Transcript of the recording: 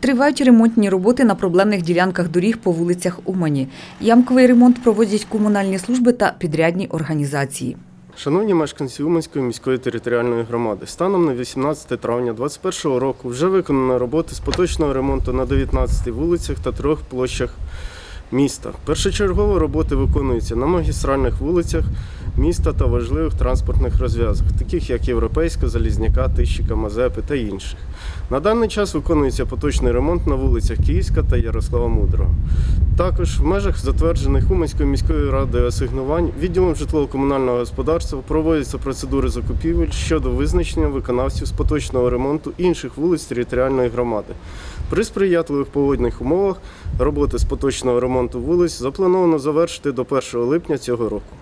Тривають ремонтні роботи на проблемних ділянках доріг по вулицях Умані. Ямковий ремонт проводять комунальні служби та підрядні організації. Шановні мешканці Уманської міської територіальної громади, станом на 18 травня 2021 року вже виконано роботи з поточного ремонту на 19 вулицях та 3 площах міста. Першочергово роботи виконуються на магістральних вулицях міста та важливих транспортних розв'язках, таких як Європейська, Залізняка, Тищика, Мазепи та інших. На даний час виконується поточний ремонт на вулицях Київська та Ярослава Мудрого. Також в межах затверджених Уманською міською радою асигнувань відділом житлово-комунального господарства проводяться процедури закупівель щодо визначення виконавців з поточного ремонту інших вулиць територіальної громади. При сприятливих погодних умовах роботи з поточного ремонту вулиць заплановано завершити до 1 липня цього року.